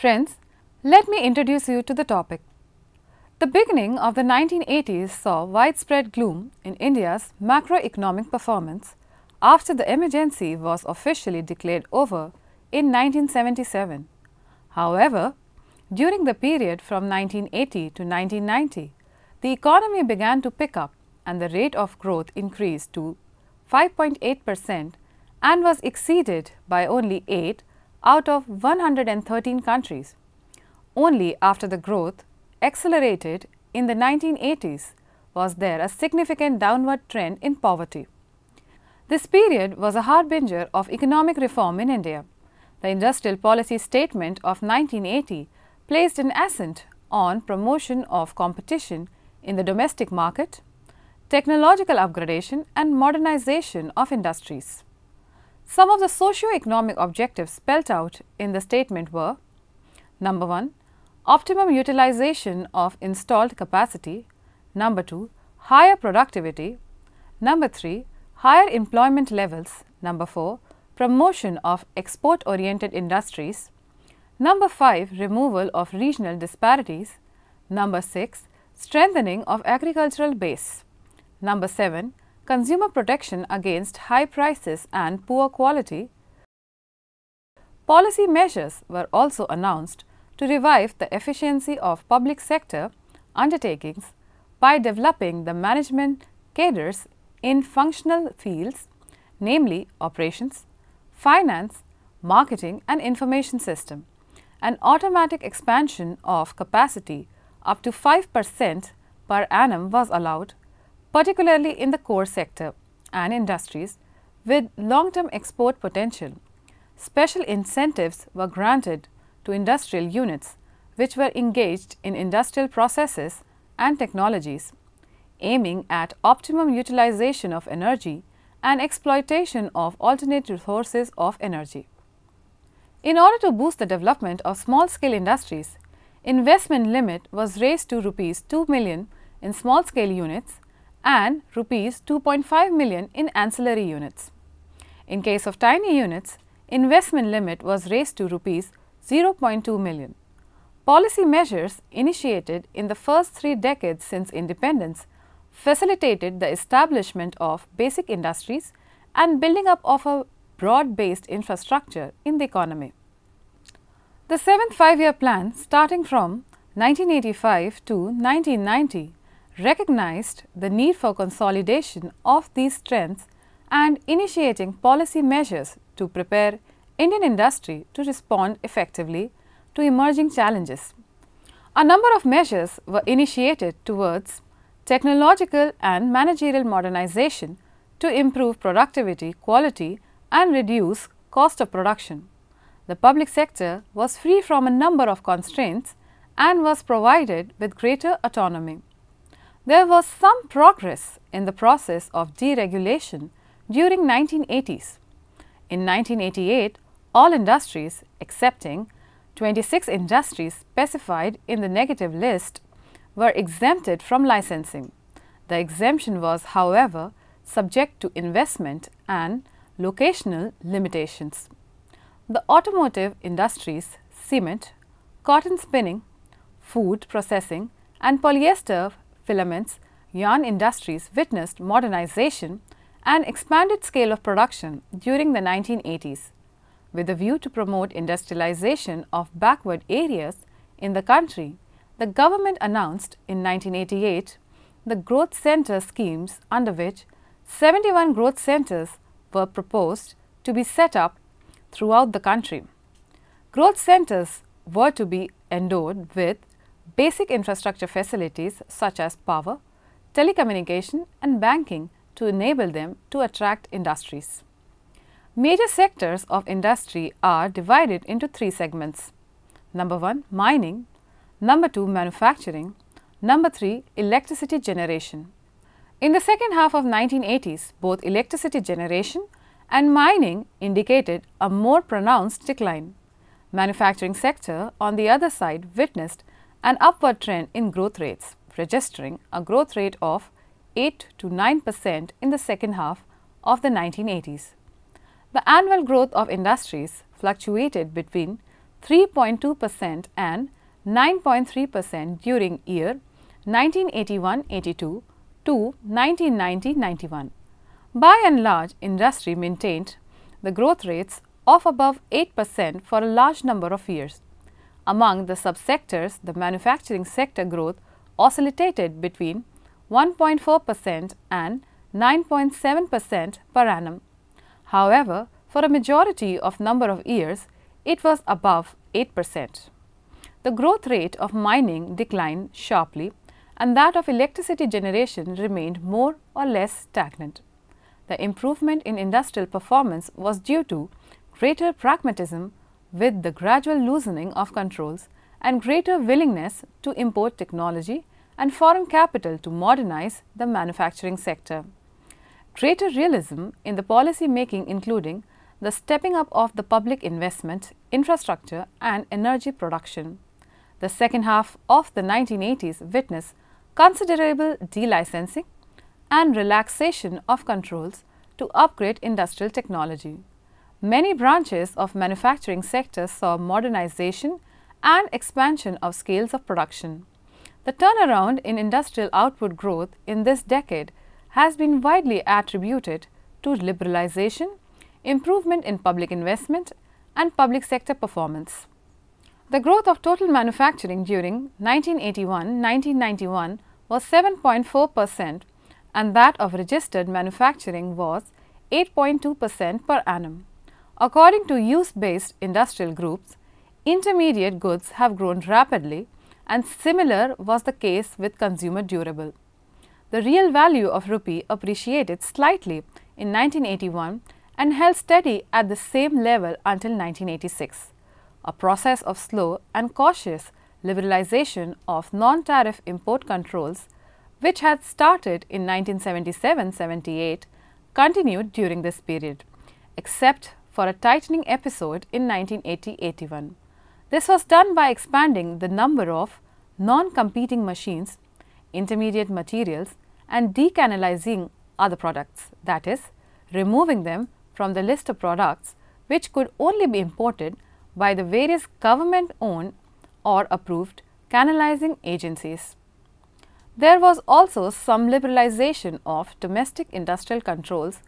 Friends, let me introduce you to the topic. The beginning of the 1980s saw widespread gloom in India's macroeconomic performance after the emergency was officially declared over in 1977. However, during the period from 1980 to 1990, the economy began to pick up and the rate of growth increased to 5.8% and was exceeded by only 8 out of 113 countries. Only after the growth accelerated in the 1980s was there a significant downward trend in poverty. This period was a harbinger of economic reform in India. The Industrial Policy Statement of 1980 placed an accent on promotion of competition in the domestic market, technological upgradation and modernization of industries. Some of the socio-economic objectives spelt out in the statement were: Number 1. Optimum utilization of installed capacity. Number 2. Higher productivity. Number 3. Higher employment levels. Number 4. Promotion of export-oriented industries. Number 5. Removal of regional disparities. Number 6. Strengthening of agricultural base. Number 7. Consumer protection against high prices and poor quality. Policy measures were also announced to revive the efficiency of public sector undertakings by developing the management cadres in functional fields, namely operations, finance, marketing and information system. An automatic expansion of capacity up to 5% per annum was allowed, particularly in the core sector and industries with long-term export potential. Special incentives were granted to industrial units which were engaged in industrial processes and technologies, aiming at optimum utilization of energy and exploitation of alternate sources of energy. In order to boost the development of small-scale industries, investment limit was raised to Rs 2 million in small-scale units and Rs 2.5 million in ancillary units. In case of tiny units, investment limit was raised to Rs 0.2 million. Policy measures initiated in the first 3 decades since independence facilitated the establishment of basic industries and building up of a broad-based infrastructure in the economy. The 7th Five-Year Plan, starting from 1985 to 1990, recognized the need for consolidation of these strengths and initiating policy measures to prepare Indian industry to respond effectively to emerging challenges. A number of measures were initiated towards technological and managerial modernization to improve productivity, quality and reduce cost of production. The public sector was free from a number of constraints and was provided with greater autonomy. There was some progress in the process of deregulation during 1980s. In 1988, all industries excepting 26 industries specified in the negative list were exempted from licensing. The exemption was, however, subject to investment and locational limitations. The automotive industries, cement, cotton spinning, food processing and polyester filaments yarn industries witnessed modernization and expanded scale of production during the 1980s. With a view to promote industrialization of backward areas in the country, the government announced in 1988 the growth center schemes, under which 71 growth centers were proposed to be set up throughout the country. Growth centers were to be endowed with basic infrastructure facilities such as power, telecommunication and banking to enable them to attract industries. Major sectors of industry are divided into 3 segments. Number 1, mining. Number 2, manufacturing. Number 3, electricity generation. In the second half of 1980s, both electricity generation and mining indicated a more pronounced decline. Manufacturing sector, on the other side, witnessed an upward trend in growth rates, registering a growth rate of 8 to 9% in the second half of the 1980s. The annual growth of industries fluctuated between 3.2% and 9.3% during year 1981-82 to 1990-91. By and large, industry maintained the growth rates of above 8% for a large number of years. Among the subsectors, the manufacturing sector growth oscillated between 1.4% and 9.7% per annum. However, for a majority of number of years, it was above 8%. The growth rate of mining declined sharply, and that of electricity generation remained more or less stagnant. The improvement in industrial performance was due to greater pragmatism with the gradual loosening of controls and greater willingness to import technology and foreign capital to modernize the manufacturing sector. Greater realism in the policy making, including the stepping up of the public investment, infrastructure and energy production. The second half of the 1980s witnessed considerable delicensing and relaxation of controls to upgrade industrial technology. Many branches of manufacturing sectors saw modernization and expansion of scales of production. The turnaround in industrial output growth in this decade has been widely attributed to liberalization, improvement in public investment and public sector performance. The growth of total manufacturing during 1981-1991 was 7.4% and that of registered manufacturing was 8.2% per annum. According to use-based industrial groups, intermediate goods have grown rapidly and similar was the case with consumer durable. The real value of rupee appreciated slightly in 1981 and held steady at the same level until 1986. A process of slow and cautious liberalization of non-tariff import controls, which had started in 1977-78, continued during this period, except for a tightening episode in 1980-81. This was done by expanding the number of non-competing machines, intermediate materials and decanalizing other products, that is, removing them from the list of products which could only be imported by the various government-owned or approved canalizing agencies. There was also some liberalization of domestic industrial controls,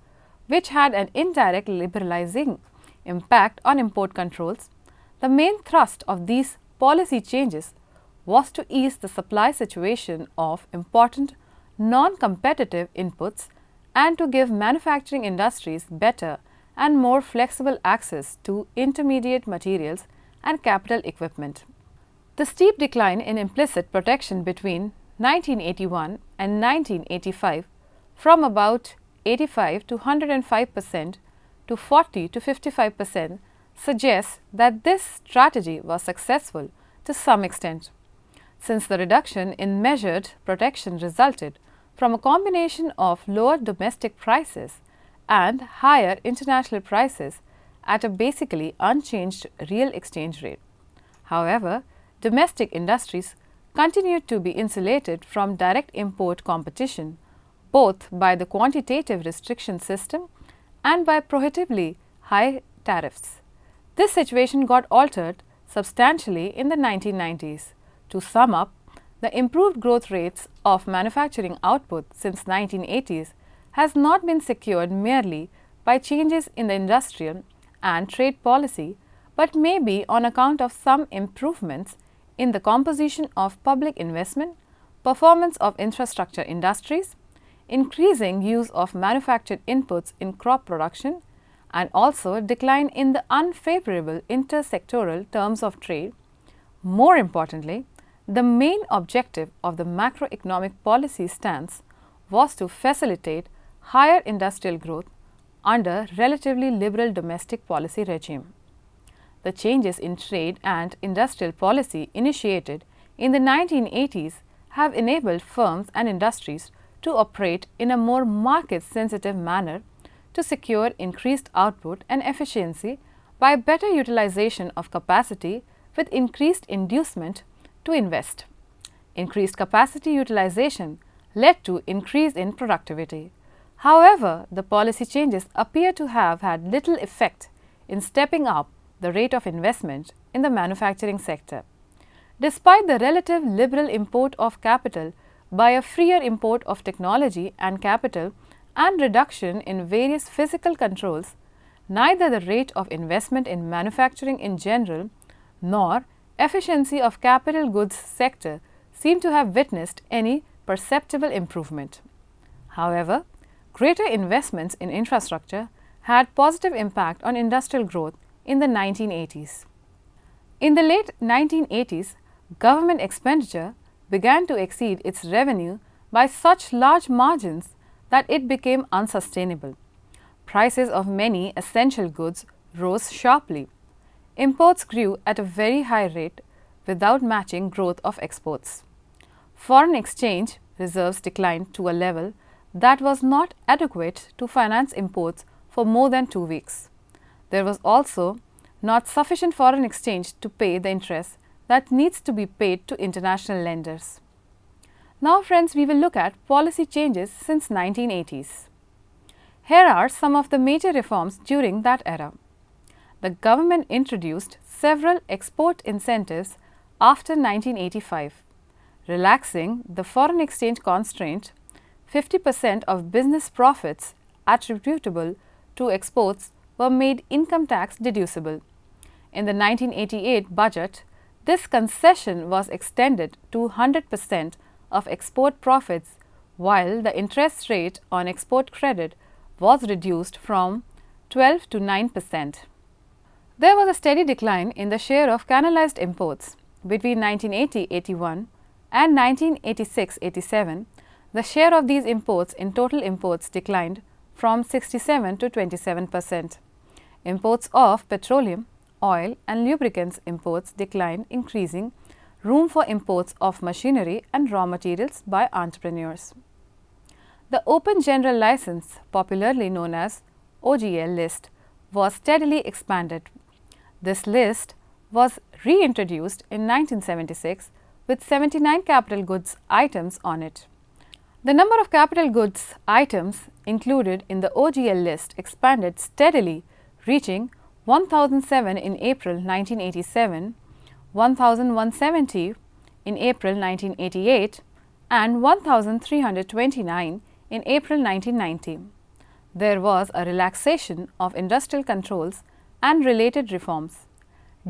which had an indirect liberalizing impact on import controls. The main thrust of these policy changes was to ease the supply situation of important non-competitive inputs and to give manufacturing industries better and more flexible access to intermediate materials and capital equipment. The steep decline in implicit protection between 1981 and 1985 from about 85 to 105% to 40 to 55% suggests that this strategy was successful to some extent, since the reduction in measured protection resulted from a combination of lower domestic prices and higher international prices at a basically unchanged real exchange rate. However, domestic industries continued to be insulated from direct import competition both by the quantitative restriction system and by prohibitively high tariffs. This situation got altered substantially in the 1990s. To sum up, the improved growth rates of manufacturing output since 1980s has not been secured merely by changes in the industrial and trade policy, but may be on account of some improvements in the composition of public investment, performance of infrastructure industries, increasing use of manufactured inputs in crop production, and also a decline in the unfavorable intersectoral terms of trade. More importantly, the main objective of the macroeconomic policy stance was to facilitate higher industrial growth under relatively liberal domestic policy regime. The changes in trade and industrial policy initiated in the 1980s have enabled firms and industries to operate in a more market-sensitive manner to secure increased output and efficiency by better utilization of capacity with increased inducement to invest. Increased capacity utilization led to increase in productivity. However, the policy changes appear to have had little effect in stepping up the rate of investment in the manufacturing sector. Despite the relative liberal import of capital by a freer import of technology and capital and reduction in various physical controls, neither the rate of investment in manufacturing in general nor efficiency of capital goods sector seem to have witnessed any perceptible improvement. However, greater investments in infrastructure had positive impact on industrial growth in the 1980s. In the late 1980s, government expenditure began to exceed its revenue by such large margins that it became unsustainable. Prices of many essential goods rose sharply. Imports grew at a very high rate without matching growth of exports. Foreign exchange reserves declined to a level that was not adequate to finance imports for more than 2 weeks. There was also not sufficient foreign exchange to pay the interest that needs to be paid to international lenders. Now friends, we will look at policy changes since 1980s. Here are some of the major reforms during that era. The government introduced several export incentives after 1985, relaxing the foreign exchange constraint. 50% of business profits attributable to exports were made income tax deducible. In the 1988 budget, this concession was extended to 100% of export profits, while the interest rate on export credit was reduced from 12 to 9%. There was a steady decline in the share of canalized imports. Between 1980-81 and 1986-87, the share of these imports in total imports declined from 67 to 27%. Imports of petroleum, oil and lubricants imports declined, increasing room for imports of machinery and raw materials by entrepreneurs. The Open General License, popularly known as OGL list, was steadily expanded. This list was reintroduced in 1976 with 79 capital goods items on it. The number of capital goods items included in the OGL list expanded steadily, reaching 1007 in April 1987, 1170 in April 1988 and 1329 in April 1990. There was a relaxation of industrial controls and related reforms.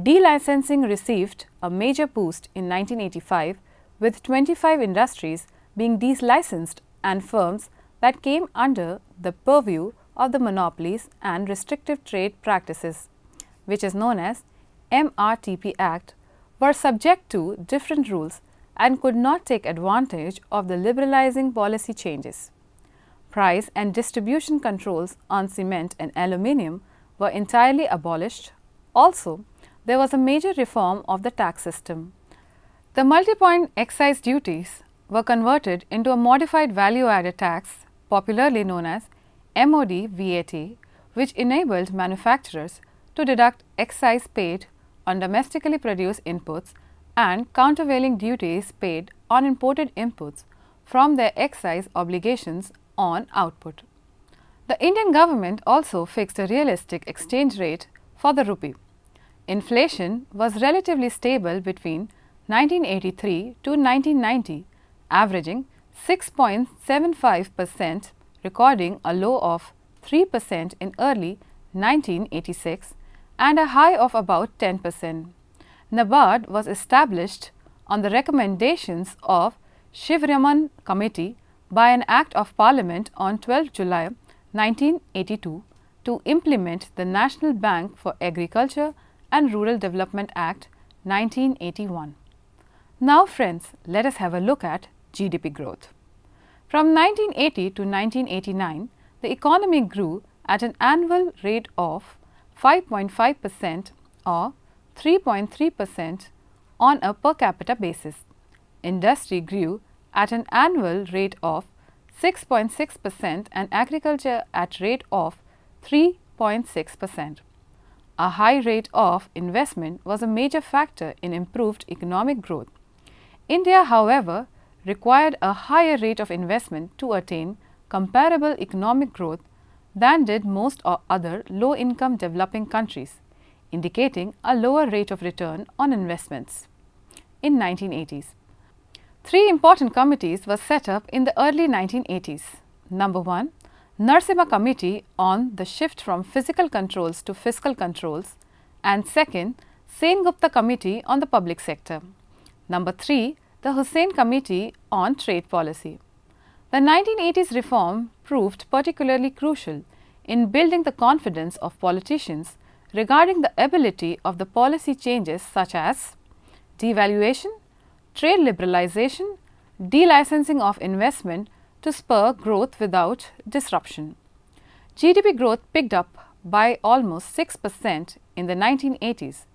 Delicensing received a major boost in 1985, with 25 industries being delicensed and firms that came under the purview of the Monopolies and Restrictive Trade Practices, which is known as MRTP Act, were subject to different rules and could not take advantage of the liberalizing policy changes. Price and distribution controls on cement and aluminium were entirely abolished. Also, there was a major reform of the tax system. The multi-point excise duties were converted into a modified value-added tax, popularly known as MOD VAT, which enabled manufacturers to deduct excise paid on domestically produced inputs and countervailing duties paid on imported inputs from their excise obligations on output. The Indian government also fixed a realistic exchange rate for the rupee. Inflation was relatively stable between 1983 to 1990, averaging 6.75%, recording a low of 3% in early 1986 and a high of about 10%. NABARD was established on the recommendations of Shivraman Committee by an Act of Parliament on 12 July 1982 to implement the National Bank for Agriculture and Rural Development Act 1981. Now friends, let us have a look at GDP growth. From 1980 to 1989, the economy grew at an annual rate of 5.5% or 3.3% on a per capita basis. Industry grew at an annual rate of 6.6% and agriculture at rate of 3.6%. A high rate of investment was a major factor in improved economic growth. India, however, required a higher rate of investment to attain comparable economic growth than did most other low-income developing countries. indicating a lower rate of return on investments. In 1980s, 3 important committees were set up in the early 1980s. Number 1, Narasimha Committee on the shift from physical controls to fiscal controls, and second, Sen-Gupta Committee on the public sector. Number 3, the Hussain Committee on trade policy. The 1980s reform proved particularly crucial in building the confidence of politicians regarding the ability of the policy changes such as devaluation, trade liberalization, delicensing of investment to spur growth without disruption. GDP growth picked up by almost 6% in the 1980s.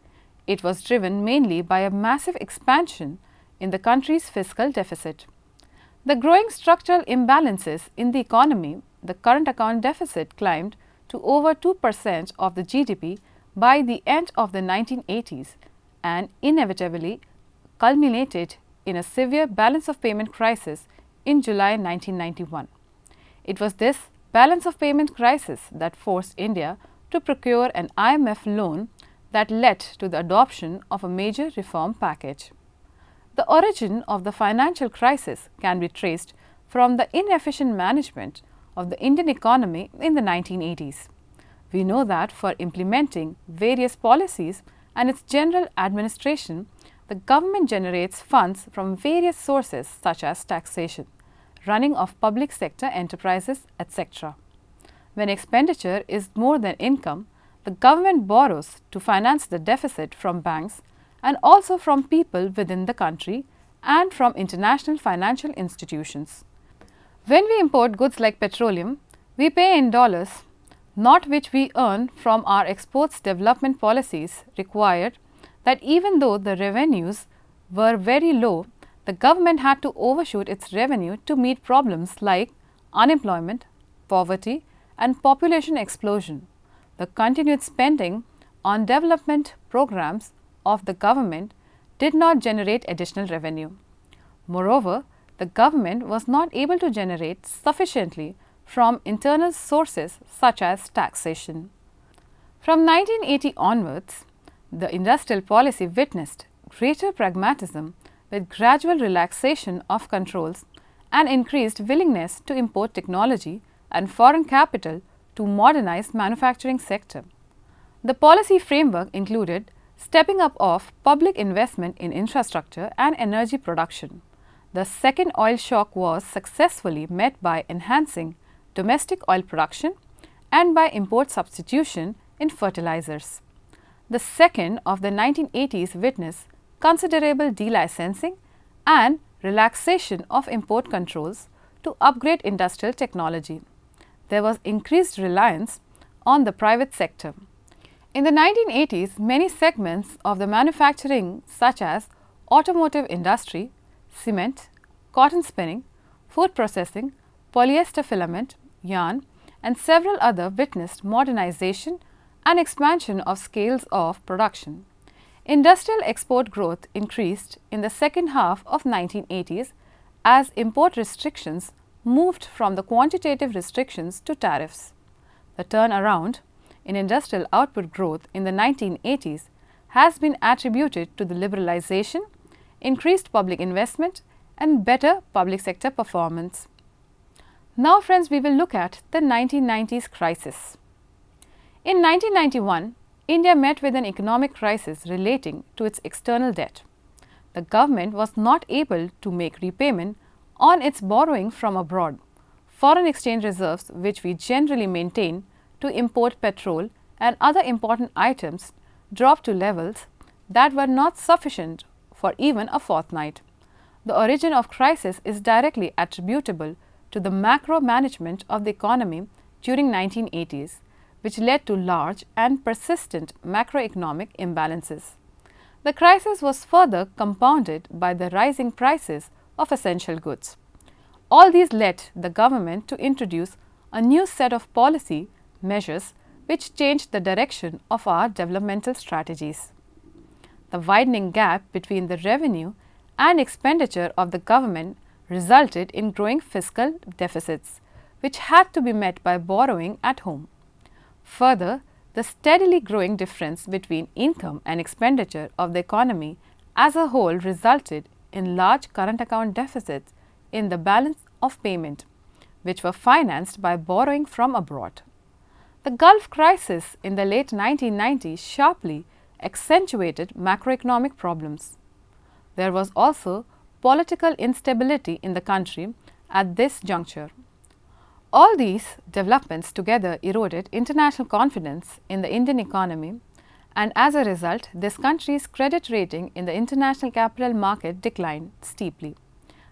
It was driven mainly by a massive expansion in the country's fiscal deficit. The growing structural imbalances in the economy, the current account deficit climbed to over 2% of the GDP by the end of the 1980s and inevitably culminated in a severe balance of payment crisis in July 1991. It was this balance of payment crisis that forced India to procure an IMF loan that led to the adoption of a major reform package. The origin of the financial crisis can be traced from the inefficient management of the Indian economy in the 1980s. We know that for implementing various policies and its general administration, the government generates funds from various sources such as taxation, running of public sector enterprises, etc. When expenditure is more than income, the government borrows to finance the deficit from banks and also from people within the country and from international financial institutions. When we import goods like petroleum, we pay in dollars, not which we earn from our exports. Development policies required that even though the revenues were very low, the government had to overshoot its revenue to meet problems like unemployment, poverty, and population explosion. The continued spending on development programs of the government did not generate additional revenue. Moreover, the government was not able to generate sufficiently from internal sources such as taxation. From 1980 onwards, the industrial policy witnessed greater pragmatism with gradual relaxation of controls and increased willingness to import technology and foreign capital to modernize manufacturing sector. The policy framework included stepping up of public investment in infrastructure and energy production. The second oil shock was successfully met by enhancing domestic oil production and by import substitution in fertilizers. The second of the 1980s witnessed considerable delicensing and relaxation of import controls to upgrade industrial technology. There was increased reliance on the private sector. In the 1980s, many segments of the manufacturing such as automotive industry, cement, cotton spinning, food processing, polyester filament, yarn, and several other witnessed modernization and expansion of scales of production. Industrial export growth increased in the second half of 1980s as import restrictions moved from the quantitative restrictions to tariffs. The turnaround in industrial output growth in the 1980s has been attributed to the liberalization, increased public investment, and better public sector performance. Now friends, we will look at the 1990s crisis. In 1991, India met with an economic crisis relating to its external debt. The government was not able to make repayment on its borrowing from abroad. Foreign exchange reserves, which we generally maintain to import petrol and other important items, dropped to levels that were not sufficient for even a fortnight. The origin of crisis is directly attributable to the macro management of the economy during 1980s, which led to large and persistent macroeconomic imbalances. The crisis was further compounded by the rising prices of essential goods. All these led the government to introduce a new set of policy measures which changed the direction of our developmental strategies. The widening gap between the revenue and expenditure of the government resulted in growing fiscal deficits, which had to be met by borrowing at home. Further, the steadily growing difference between income and expenditure of the economy as a whole resulted in large current account deficits in the balance of payment, which were financed by borrowing from abroad. The Gulf crisis in the late 1990s sharply accentuated macroeconomic problems. There was also political instability in the country at this juncture. All these developments together eroded international confidence in the Indian economy, and as a result, this country's credit rating in the international capital market declined steeply.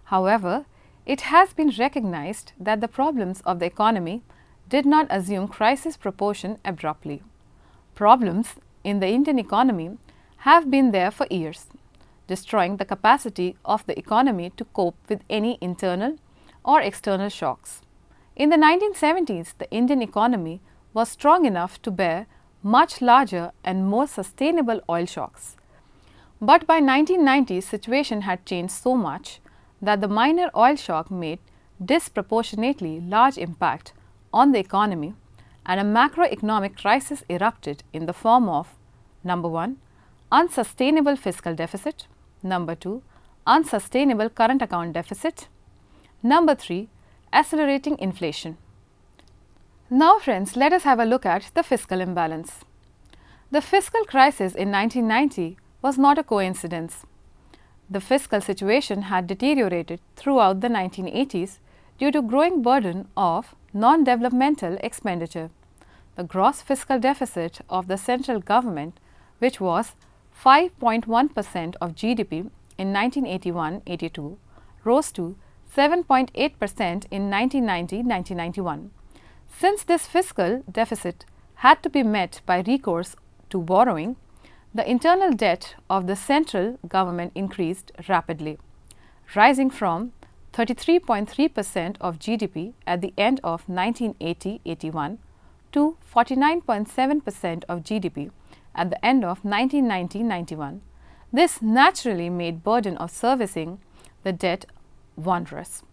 However, it has been recognized that the problems of the economy did not assume crisis proportion abruptly. Problems in the Indian economy have been there for years, destroying the capacity of the economy to cope with any internal or external shocks. In the 1970s, the Indian economy was strong enough to bear much larger and more sustainable oil shocks. But by 1990, situation had changed so much that the minor oil shock made disproportionately large impact on the economy, and a macroeconomic crisis erupted in the form of number 1, unsustainable fiscal deficit, number 2, unsustainable current account deficit, number 3, accelerating inflation. Now friends, let us have a look at the fiscal imbalance. The fiscal crisis in 1990 was not a coincidence. The fiscal situation had deteriorated throughout the 1980s due to growing burden of non-developmental expenditure. The gross fiscal deficit of the central government, which was 5.1% of GDP in 1981-82, rose to 7.8% in 1990-1991. Since this fiscal deficit had to be met by recourse to borrowing, the internal debt of the central government increased rapidly, rising from 33.3% of GDP at the end of 1980-81 to 49.7% of GDP at the end of 1990-91. This naturally made burden of servicing the debt onerous.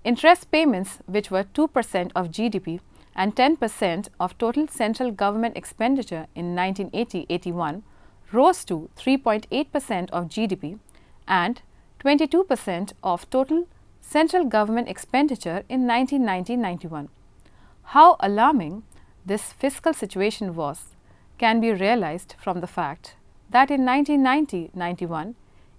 Interest payments, which were 2% of GDP and 10% of total central government expenditure in 1980-81, rose to 3.8% of GDP and 22% of total central government expenditure in 1990-91. How alarming this fiscal situation was can be realized from the fact that in 1990-91,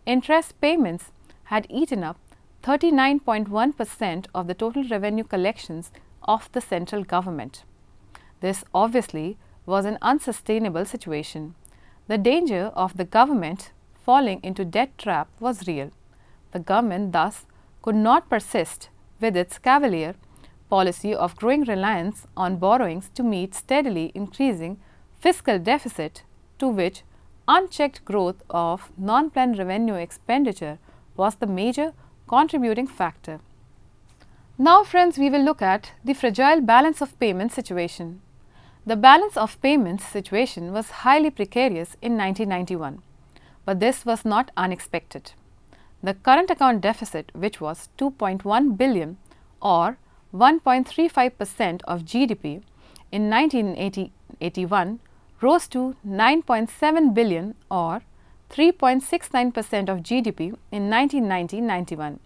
interest payments had eaten up 39.1% of the total revenue collections of the central government. This obviously was an unsustainable situation. The danger of the government falling into debt trap was real. The government thus could not persist with its cavalier policy of growing reliance on borrowings to meet steadily increasing fiscal deficit, to which unchecked growth of non-planned revenue expenditure was the major contributing factor. Now friends, we will look at the fragile balance of payments situation. The balance of payments situation was highly precarious in 1991, but this was not unexpected. The current account deficit, which was 2.1 billion or 1.35% of GDP in 1980-81, rose to 9.7 billion or 3.69% of GDP in 1990-91.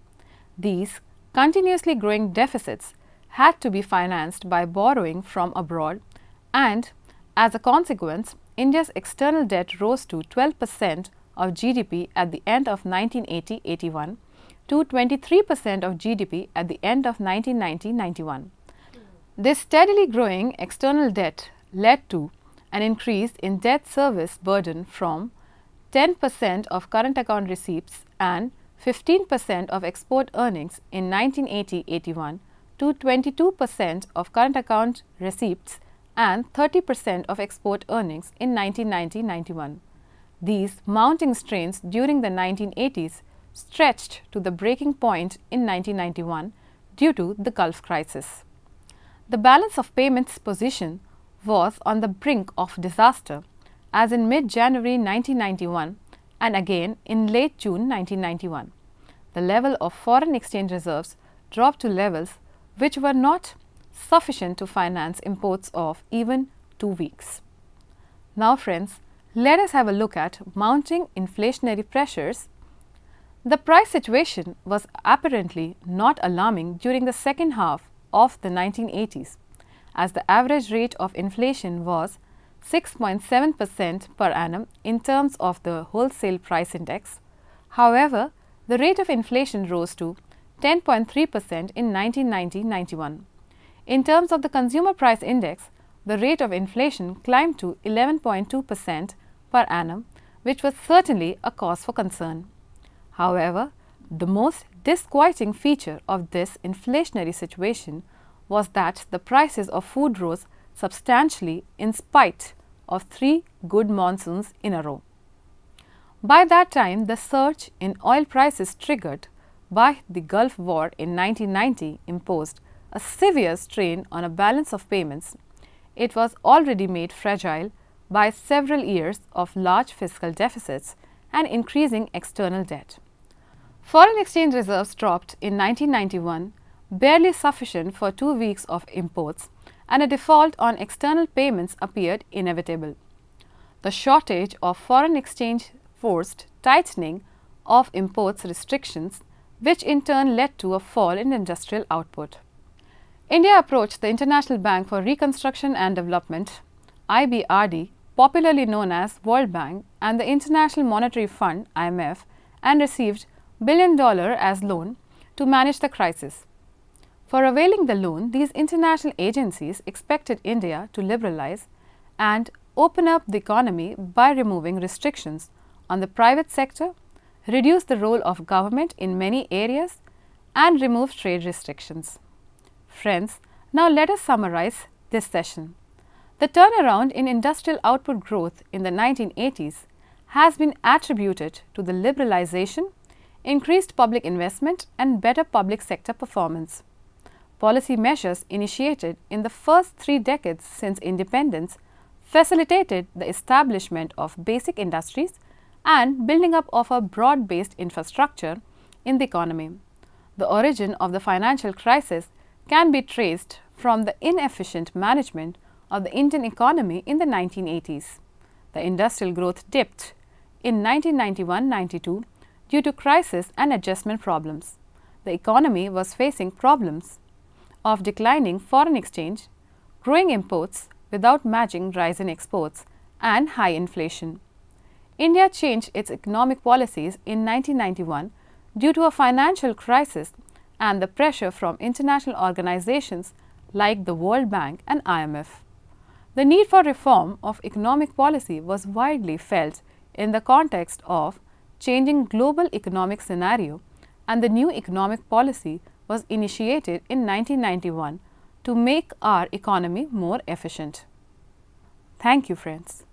These continuously growing deficits had to be financed by borrowing from abroad, and as a consequence, India's external debt rose to 12% of GDP at the end of 1980-81 to 23% of GDP at the end of 1990-91. This steadily growing external debt led to an increase in debt service burden from 10% of current account receipts and 15% of export earnings in 1980-81 to 22% of current account receipts and 30% of export earnings in 1990-91. These mounting strains during the 1980s stretched to the breaking point in 1991 due to the Gulf crisis. The balance of payments position was on the brink of disaster, as in mid-January 1991 and again in late June 1991. The level of foreign exchange reserves dropped to levels which were not sufficient to finance imports of even 2 weeks. Now friends, let us have a look at mounting inflationary pressures. The price situation was apparently not alarming during the second half of the 1980s, as the average rate of inflation was 6.7% per annum in terms of the wholesale price index. However, the rate of inflation rose to 10.3% in 1990-91. In terms of the consumer price index, the rate of inflation climbed to 11.2% per annum, which was certainly a cause for concern. However, the most disquieting feature of this inflationary situation was that the prices of food rose substantially in spite of 3 good monsoons in a row. By that time, the surge in oil prices triggered by the Gulf War in 1990 imposed a severe strain on a balance of payments. It was already made fragile by several years of large fiscal deficits and increasing external debt. Foreign exchange reserves dropped in 1991, barely sufficient for 2 weeks of imports, and a default on external payments appeared inevitable. The shortage of foreign exchange forced tightening of imports restrictions, which in turn led to a fall in industrial output. India approached the International Bank for Reconstruction and Development (IBRD), popularly known as World Bank, and the International Monetary Fund (IMF), and received $1 billion as loan to manage the crisis. For availing the loan, these international agencies expected India to liberalize and open up the economy by removing restrictions on the private sector, reduce the role of government in many areas, and remove trade restrictions. Friends, now let us summarize this session. The turnaround in industrial output growth in the 1980s has been attributed to the liberalization, increased public investment, and better public sector performance. Policy measures initiated in the first 3 decades since independence facilitated the establishment of basic industries and building up of a broad-based infrastructure in the economy. The origin of the financial crisis can be traced from the inefficient management of the Indian economy in the 1980s. The industrial growth dipped in 1991-92 due to crisis and adjustment problems. The economy was facing problems of declining foreign exchange, growing imports without matching rise in exports, and high inflation. India changed its economic policies in 1991 due to a financial crisis and the pressure from international organizations like the World Bank and IMF. The need for reform of economic policy was widely felt in the context of changing global economic scenario, and the new economic policy was initiated in 1991 to make our economy more efficient. Thank you, friends.